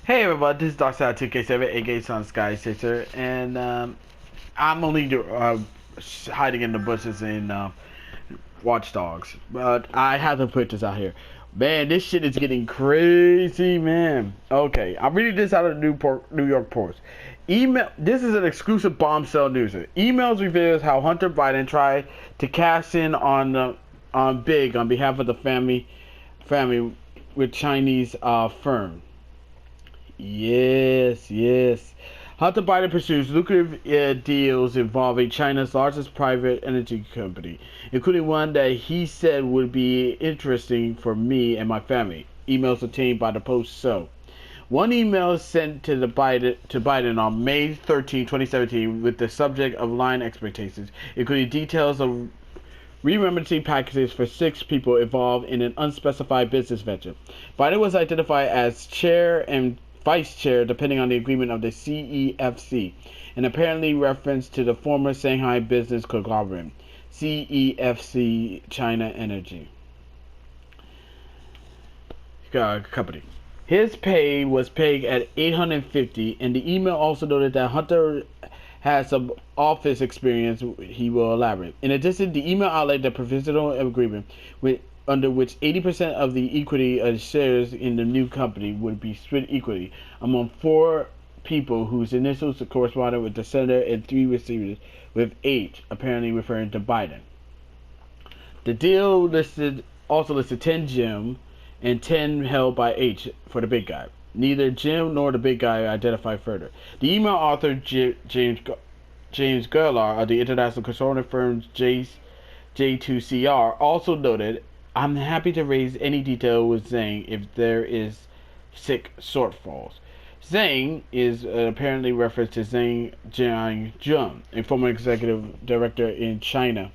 Hey everybody, this is Darkside2K7, aka Sun Sky Sister, and I'm only hiding in the bushes in Watch Dogs, but I have to put this out here. Man, this shit is getting crazy, man. Okay, I'm reading this out of New York Post. Email. This is an exclusive Bombshell news. Emails reveals how Hunter Biden tried to cash in on Big on behalf of the family with Chinese firm. Yes. Hunter Biden pursues lucrative deals involving China's largest private energy company, including one that he said would be interesting for me and my family. Emails obtained by the Post show. One email sent to Biden on May 13, 2017, with the subject of line expectations, including details of re-remitting packages for 6 people involved in an unspecified business venture. Biden was identified as chair and vice chair, depending on the agreement of the CEFC, and apparently reference to the former Shanghai business conglomerate, CEFC China Energy Company. His pay was pegged at $850, and the email also noted that Hunter has some office experience. He will elaborate. In addition, the email outlined the provisional agreement under which 80% of the equity of shares in the new company would be split equally among 4 people whose initials corresponded with the senator and 3 receivers, with H apparently referring to Biden. The deal also listed 10 Jim and 10 held by H for the big guy. Neither Jim nor the big guy identified further. The email author, James Gerlar of the international consulting firm J2CR, also noted, "I'm happy to raise any detail with Zhang if there is sick shortfalls." Zhang is apparently reference to Zhang Jianjun, a former executive director in China,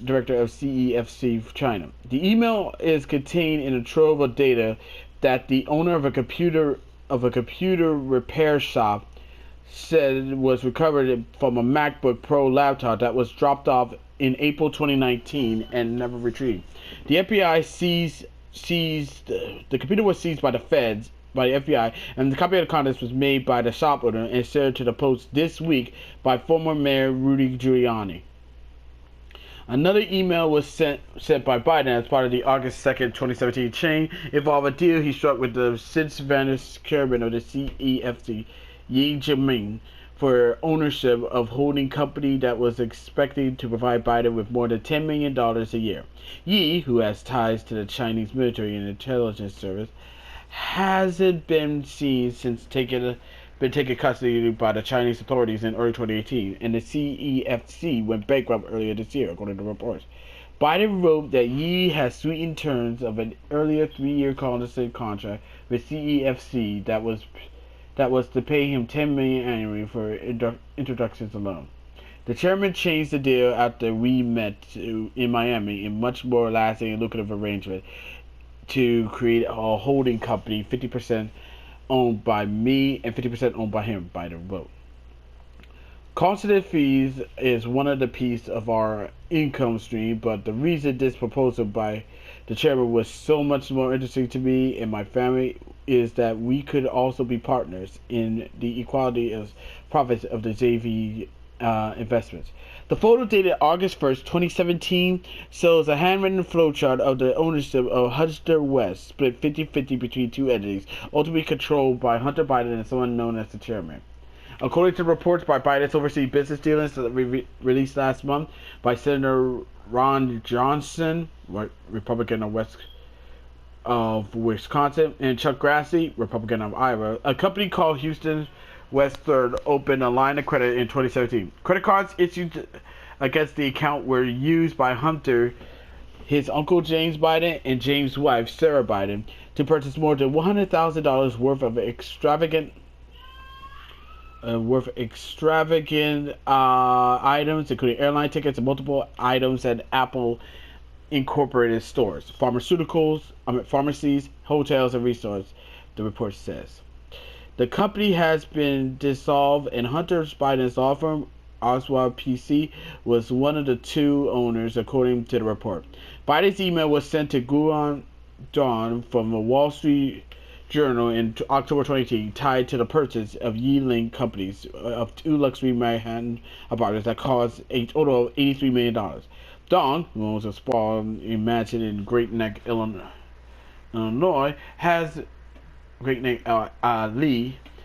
director of CEFC China. The email is contained in a trove of data that the owner of a computer repair shop said was recovered from a MacBook Pro laptop that was dropped off in April 2019 and never retrieved. The FBI seized the computer was seized by the feds, by the FBI, and the copy of the contents was made by the shop owner and shared to the Post this week by former Mayor Rudy Giuliani. Another email was sent by Biden as part of the August 2nd, 2017 chain involving a deal he struck with the since vanished chairman of the CEFC, Yi Jianming, for ownership of holding company that was expected to provide Biden with more than $10 million a year. Yi, who has ties to the Chinese military and intelligence service, hasn't been seen since taking custody by the Chinese authorities in early 2018, and the CEFC went bankrupt earlier this year, according to reports. Biden wrote that Yi has sweetened terms of an earlier 3-year contract with CEFC that was to pay him $10 million annually for introductions alone. The chairman changed the deal after we met in Miami in much more lasting and lucrative arrangement to create a holding company, 50% owned by me and 50% owned by him, by the vote. Consulate fees is one of the pieces of our income stream, but the reason this proposal by the chairman was so much more interesting to me and my family is that we could also be partners in the equality of profits of the JV investments. The photo dated August 1st, 2017 shows a handwritten flowchart of the ownership of Hunter West, split 50-50 between 2 entities, ultimately controlled by Hunter Biden and someone known as the chairman. According to reports by Biden's overseas business dealings released last month by Senator Ron Johnson, Republican of Wisconsin, and Chuck Grassley, Republican of Iowa, a company called Houston West Third opened a line of credit in 2017. Credit cards issued against the account were used by Hunter, his uncle James Biden, and James' wife Sarah Biden to purchase more than $100,000 worth of extravagant items, including airline tickets and multiple items at Apple Incorporated stores, pharmacies, hotels, and resorts, the report says. The company has been dissolved, and Hunter Biden's law firm, Oswald PC, was one of the 2 owners, according to the report. Biden's email was sent to Guan Dong from the Wall Street Journal in October 2018, tied to the purchase of Yi-Ling Companies of 2 luxury Manhattan apartments that cost a total of $83 million. Dong, who owns a spa mansion in Great Neck, Illinois, Lee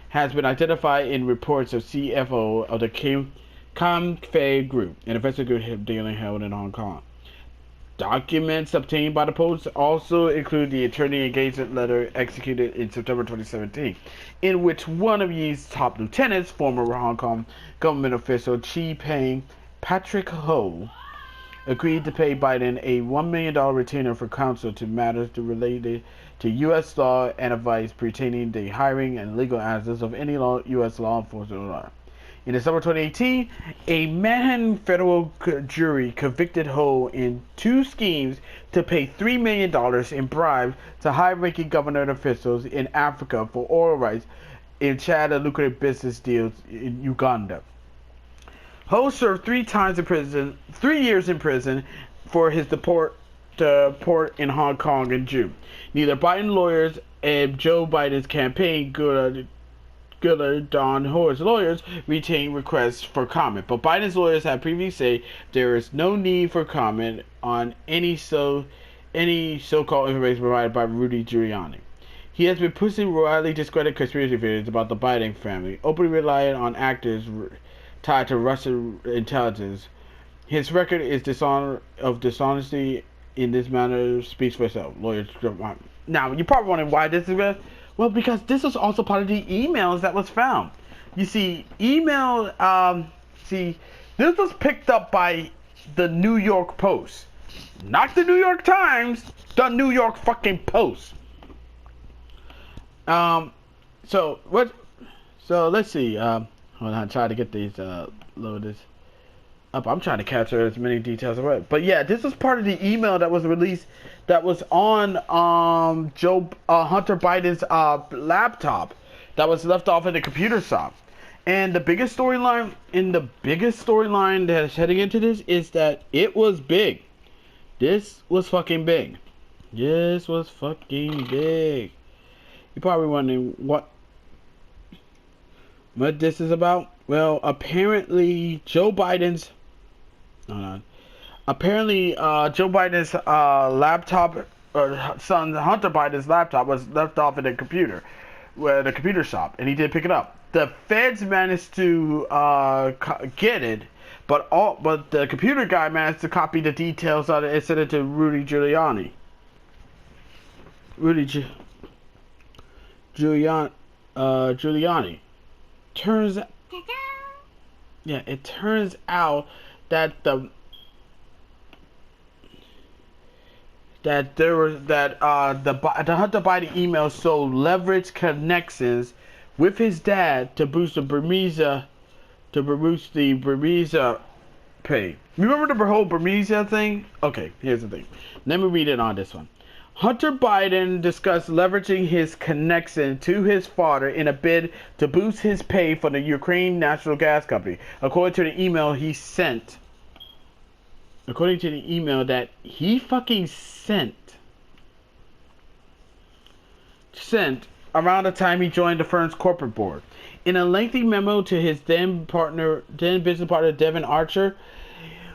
has been identified in reports of CFO of the Comfei Group, an investment group dealing held in Hong Kong. Documents obtained by the Post also include the attorney engagement letter executed in September 2017, in which one of Yi's top lieutenants, former Hong Kong government official Chi Peng Patrick Ho, agreed to pay Biden a $1 million retainer for counsel to matters related to U.S. law and advice pertaining to the hiring and legal access of any U.S. law enforcement. In December 2018, a Manhattan federal jury convicted Ho in 2 schemes to pay $3 million in bribes to high-ranking government officials in Africa for oil rights in Chad and lucrative business deals in Uganda. Ho served 3 years in prison for his deport in Hong Kong in June. Neither Biden lawyers and Joe Biden's campaign Don Ho's lawyers retained requests for comment, but Biden's lawyers have previously said there is no need for comment on any so-called information provided by Rudy Giuliani. He has been pushing widely discredited conspiracy theories about the Biden family, openly relying on actors tied to Russian intelligence. His record is dishonesty in this matter speaks for itself. Lawyers. Now, you're probably wondering why this is. Well, because this was also part of the emails that was found. You see, this was picked up by the New York Post. Not the New York Times, the New York fucking Post. So let's see. Hold on, try to get these, load this up. I'm trying to capture as many details as well. But yeah, this was part of the email that was released that was on Hunter Biden's laptop that was left off in the computer shop. And the biggest storyline that is heading into this is that it was big. This was fucking big. This was fucking big. You're probably wondering what this is about. Well, apparently Joe Biden's laptop, or son Hunter Biden's laptop, was left off in the computer shop, and he did pick it up. The feds managed to get it, but the computer guy managed to copy the details of it and send it to Rudy Giuliani. Giuliani. It turns out that the Hunter Biden email showed leveraged connections with his dad to boost the Burmese pay. Remember the whole Burmese thing? Okay, here's the thing. Let me read it on this one. Hunter Biden discussed leveraging his connection to his father in a bid to boost his pay for the Ukraine National Gas Company, according to the email he sent. According to the email that he fucking sent around the time he joined the firm's corporate board. In a lengthy memo to his then business partner Devin Archer,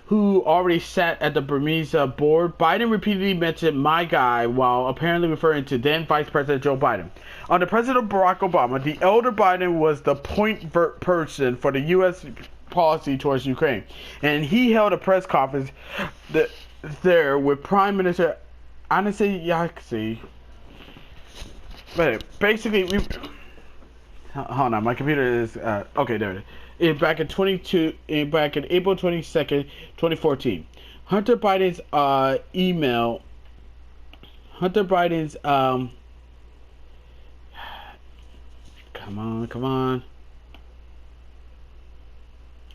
who already sat at the Burmese board, Biden repeatedly mentioned "my guy" while apparently referring to then Vice President Joe Biden. Under President Barack Obama, the elder Biden was the point person for the U.S. policy towards Ukraine, and he held a press conference there with Prime Minister Anastasy. But basically, hold on, my computer is okay. There it is. Back in April 22nd, 2014, Hunter Biden's email. Hunter Biden's come on.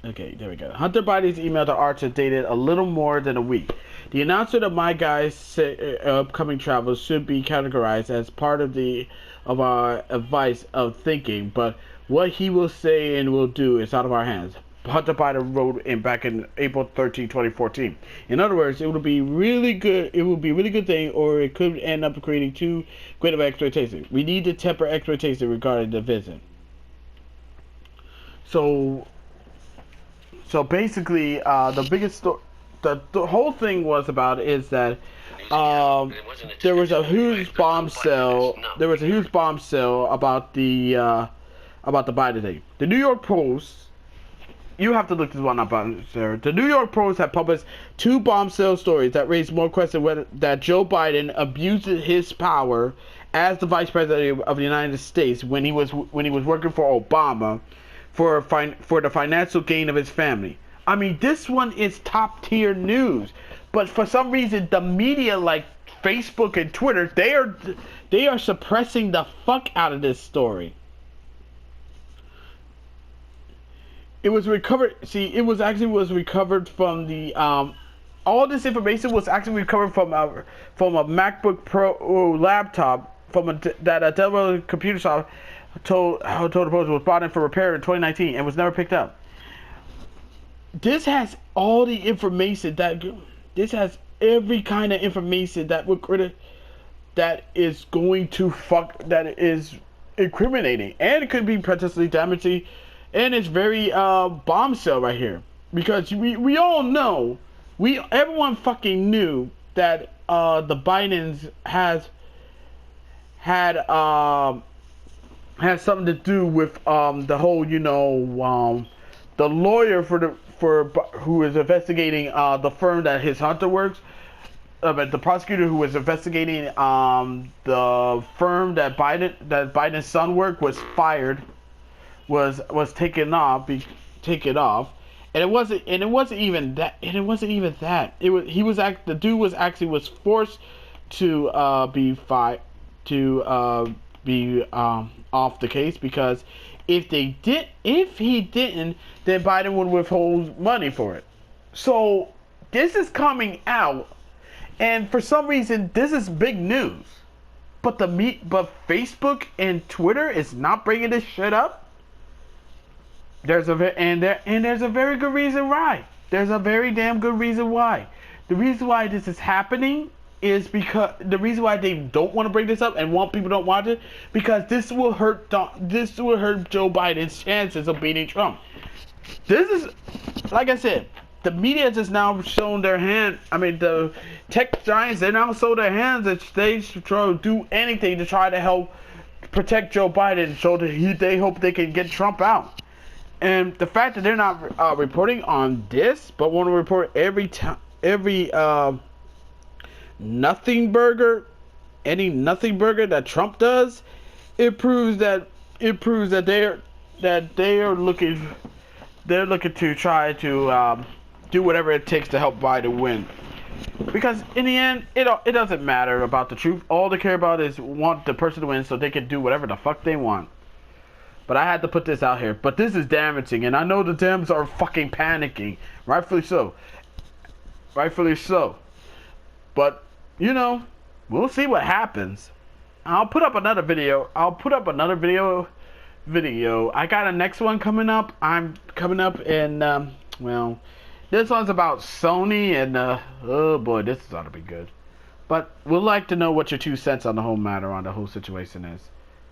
Okay, there we go. Hunter Biden's email to Archer dated a little more than a week. The announcement of my guy's upcoming travels should be categorized as part of our advice of thinking, but what he will say and will do is out of our hands. Hunter Biden wrote back in April 13, 2014. In other words, it would be really good. It would be a really good thing, or it could end up creating too great of expectation. We need to temper expectation regarding the visit. So basically, the biggest the whole thing was about is that there was a huge bombshell. There was a huge bombshell about the Biden thing. The New York Post. You have to look this one up, Sarah. The New York Post had published 2 bombshell stories that raised more questions whether that Joe Biden abuses his power as the Vice President of the United States when he was working for Obama for the financial gain of his family. I mean, this one is top tier news, but for some reason, the media like Facebook and Twitter, they are suppressing the fuck out of this story. It was recovered. See, it was recovered from the all this information was actually recovered from a MacBook Pro laptop that a Dell computer shop told the Post was bought in for repair in 2019 and was never picked up. This has all the information this has every kind of information that is going to that is incriminating, and it could be potentially damaging. And it's very bombshell right here, because we all know, everyone fucking knew that the Bidens had something to do with the whole, the lawyer who is investigating the firm that his Hunter works. But the prosecutor who was investigating the firm that Biden's son worked was fired. Was taken off, and it wasn't even that. The dude was forced to be fired, to be off the case, because if he didn't, then Biden would withhold money for it. So this is coming out, and for some reason this is big news, but Facebook and Twitter is not bringing this shit up. There's a very good reason why. There's a very damn good reason why. The reason why this is happening is because the reason why they don't want to bring this up and people don't watch it, because this will hurt Joe Biden's chances of beating Trump. This is, like I said, the media just now shown their hand. I mean, the tech giants, they now show their hands that they should try to do anything to try to help protect Joe Biden, so that they hope they can get Trump out. And the fact that they're not reporting on this, but want to report every nothing burger that Trump does, it proves that they are looking to try to do whatever it takes to help Biden win. Because in the end, it doesn't matter about the truth. All they care about is want the person to win, so they can do whatever the fuck they want. But I had to put this out here. But this is damaging, and I know the Dems are fucking panicking. Rightfully so. But, we'll see what happens. I'll put up another video. I got a next one coming up. I'm coming up in, this one's about Sony, and, oh boy, this ought to be good. But we'd like to know what your 2 cents on the whole matter, on the whole situation is.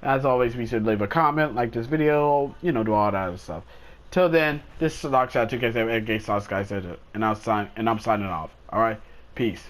As always, be sure to leave a comment, like this video, do all that other stuff. Till then, this is Lockshot 2K7 and I'm signing off. Alright? Peace.